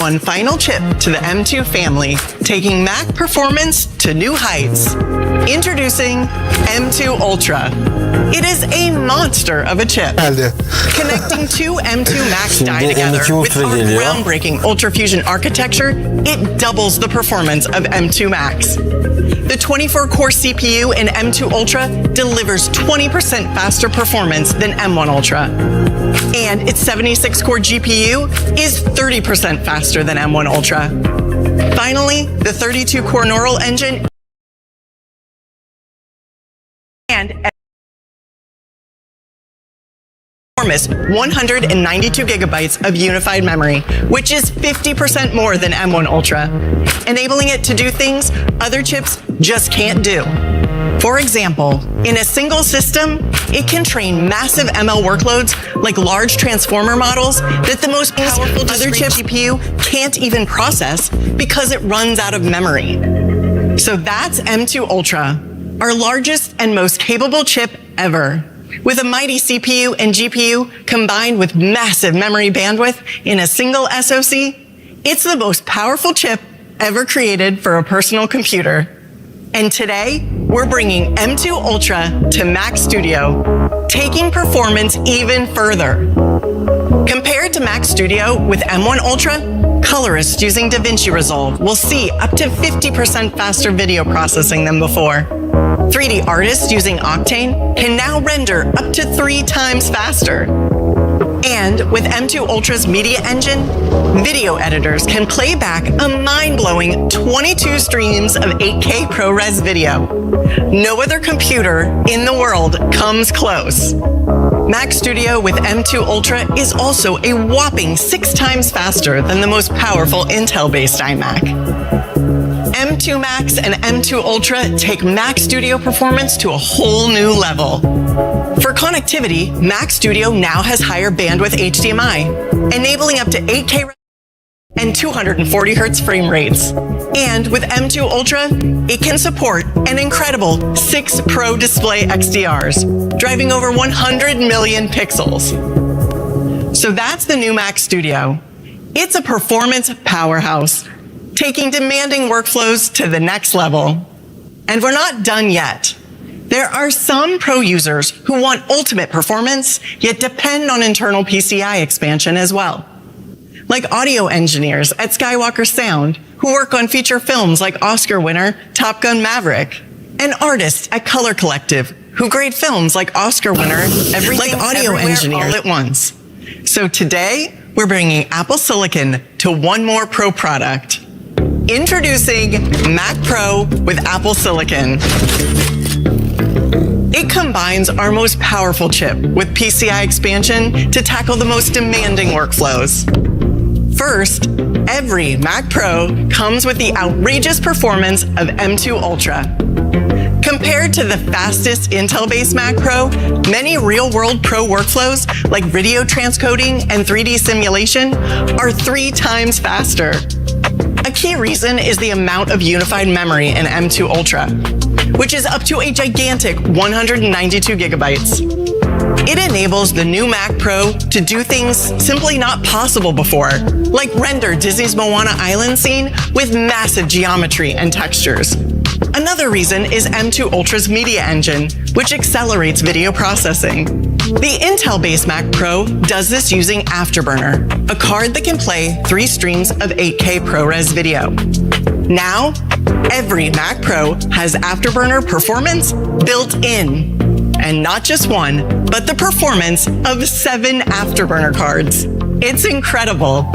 One final chip to the M2 family, taking Mac performance to new heights. Introducing M2 Ultra. It is a monster of a chip. Connecting two M2 Max die together with our groundbreaking Ultra Fusion architecture, it doubles the performance of M2 Max. The 24-core CPU in M2 Ultra delivers 20% faster performance than M1 Ultra. And its 76-core GPU is 30% faster than M1 Ultra. Finally, the 32-core neural engine and enormous 192 gigabytes of unified memory, which is 50% more than M1 Ultra, enabling it to do things other chips just can't do. For example, in a single system, it can train massive ML workloads like large transformer models that the most powerful other chip GPU can't even process because it runs out of memory. So that's M2 Ultra, our largest and most capable chip ever. With a mighty CPU and GPU combined with massive memory bandwidth in a single SoC, it's the most powerful chip ever created for a personal computer. And today, we're bringing M2 Ultra to Mac Studio, taking performance even further. Compared to Mac Studio with M1 Ultra, colorists using DaVinci Resolve will see up to 50% faster video processing than before. 3D artists using Octane can now render up to 3 times faster. And with M2 Ultra's media engine, video editors can play back a mind-blowing 22 streams of 8K ProRes video. No other computer in the world comes close. Mac Studio with M2 Ultra is also a whopping 6 times faster than the most powerful Intel-based iMac. M2 Max and M2 Ultra take Mac Studio performance to a whole new level. For connectivity, Mac Studio now has higher bandwidth HDMI, enabling up to 8K and 240 Hz frame rates. And with M2 Ultra, it can support an incredible 6 Pro Display XDRs, driving over 100 million pixels. So that's the new Mac Studio. It's a performance powerhouse, taking demanding workflows to the next level. And we're not done yet. There are some pro users who want ultimate performance, yet depend on internal PCI expansion as well. Like audio engineers at Skywalker Sound, who work on feature films like Oscar winner Top Gun Maverick, and artists at Color Collective, who grade films like Oscar winner Everything like audio engineers all at once. So today, we're bringing Apple Silicon to one more pro product. Introducing Mac Pro with Apple Silicon. It combines our most powerful chip with PCI expansion to tackle the most demanding workflows. First, every Mac Pro comes with the outrageous performance of M2 Ultra. Compared to the fastest Intel-based Mac Pro, many real-world pro workflows like video transcoding and 3D simulation are 3 times faster. A key reason is the amount of unified memory in M2 Ultra, which is up to a gigantic 192 gigabytes. It enables the new Mac Pro to do things simply not possible before, like render Disney's Moana Island scene with massive geometry and textures. Another reason is M2 Ultra's media engine, which accelerates video processing. The Intel-based Mac Pro does this using Afterburner, a card that can play 3 streams of 8K ProRes video. Now, every Mac Pro has Afterburner performance built in. And not just one, but the performance of 7 Afterburner cards. It's incredible.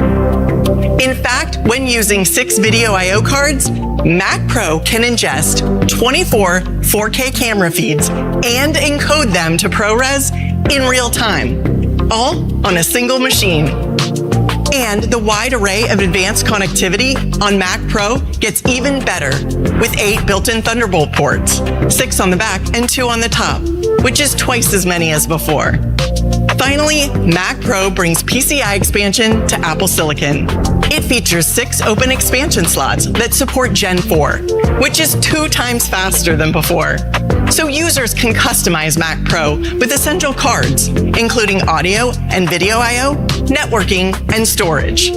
In fact, when using 6 video I/O cards, Mac Pro can ingest 24 4K camera feeds and encode them to ProRes in real time, all on a single machine. And the wide array of advanced connectivity on Mac Pro gets even better with 8 built-in Thunderbolt ports, 6 on the back and 2 on the top, which is twice as many as before. Finally, Mac Pro brings PCI expansion to Apple Silicon. It features 6 open expansion slots that support Gen 4, which is 2 times faster than before. So users can customize Mac Pro with essential cards, including audio and video I/O, networking, and storage.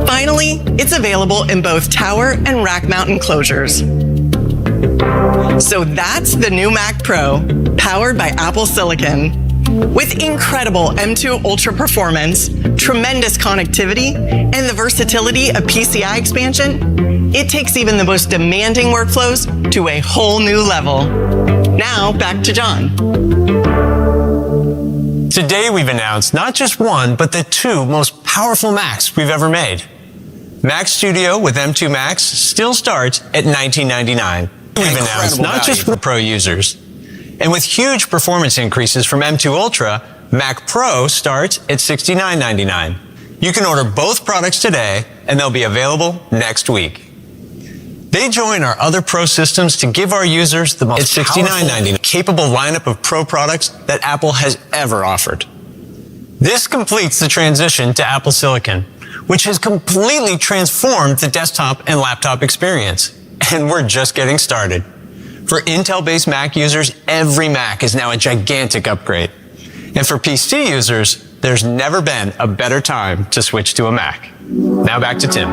Finally, it's available in both tower and rack mount enclosures. So that's the new Mac Pro, powered by Apple Silicon. With incredible M2 Ultra performance, tremendous connectivity, and the versatility of PCI expansion, it takes even the most demanding workflows to a whole new level. Now, back to John. Today we've announced not just one, but the two most powerful Macs we've ever made. Mac Studio with M2 Max still starts at $19.99. We've announced not just for Pro users. And with huge performance increases from M2 Ultra, Mac Pro starts at $69.99. You can order both products today, and they'll be available next week. They join our other Pro systems to give our users the most $69.99 capable lineup of Pro products that Apple has ever offered. This completes the transition to Apple Silicon, which has completely transformed the desktop and laptop experience. And we're just getting started. For Intel-based Mac users, every Mac is now a gigantic upgrade. And for PC users, there's never been a better time to switch to a Mac. Now back to Tim.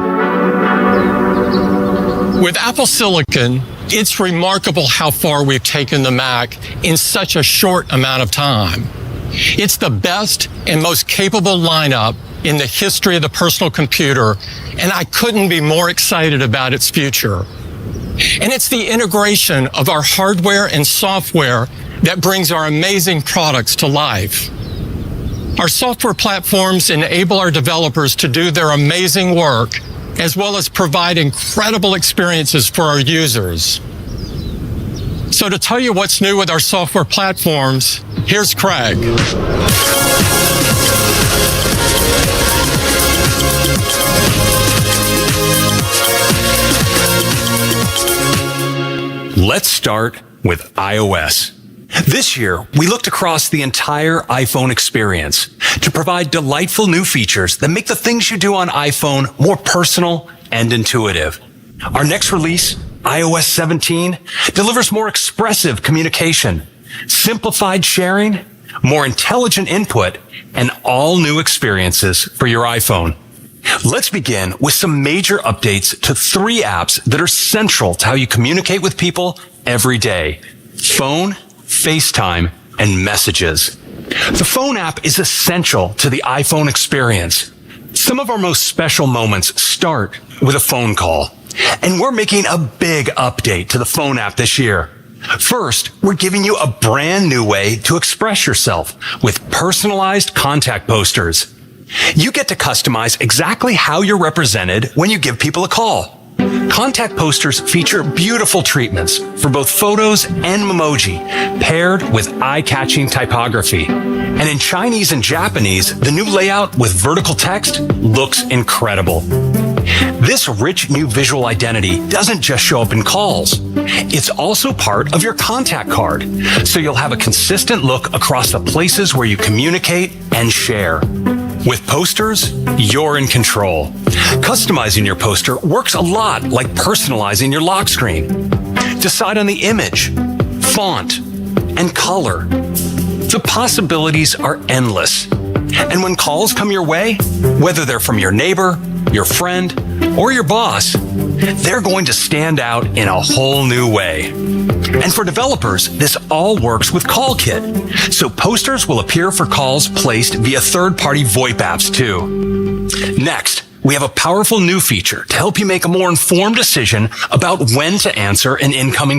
With Apple Silicon, it's remarkable how far we've taken the Mac in such a short amount of time. It's the best and most capable lineup in the history of the personal computer, and I couldn't be more excited about its future. And it's the integration of our hardware and software that brings our amazing products to life. Our software platforms enable our developers to do their amazing work, as well as provide incredible experiences for our users. So to tell you what's new with our software platforms, here's Craig. Let's start with iOS. This year, we looked across the entire iPhone experience to provide delightful new features that make the things you do on iPhone more personal and intuitive. Our next release, iOS 17, delivers more expressive communication, simplified sharing, more intelligent input, and all new experiences for your iPhone. Let's begin with some major updates to 3 apps that are central to how you communicate with people every day: Phone, FaceTime, and Messages. The Phone app is essential to the iPhone experience. Some of our most special moments start with a phone call, and we're making a big update to the Phone app this year. First, we're giving you a brand new way to express yourself with personalized contact posters. You get to customize exactly how you're represented when you give people a call. Contact posters feature beautiful treatments for both photos and memoji, paired with eye-catching typography. And in Chinese and Japanese, the new layout with vertical text looks incredible. This rich new visual identity doesn't just show up in calls. It's also part of your contact card, so you'll have a consistent look across the places where you communicate and share. With posters, you're in control. Customizing your poster works a lot like personalizing your lock screen. Decide on the image, font, and color. The possibilities are endless. And when calls come your way, whether they're from your neighbor, your friend, or your boss, they're going to stand out in a whole new way. And for developers, this all works with CallKit, so posters will appear for calls placed via third-party VoIP apps too. Next, we have a powerful new feature to help you make a more informed decision about when to answer an incoming call.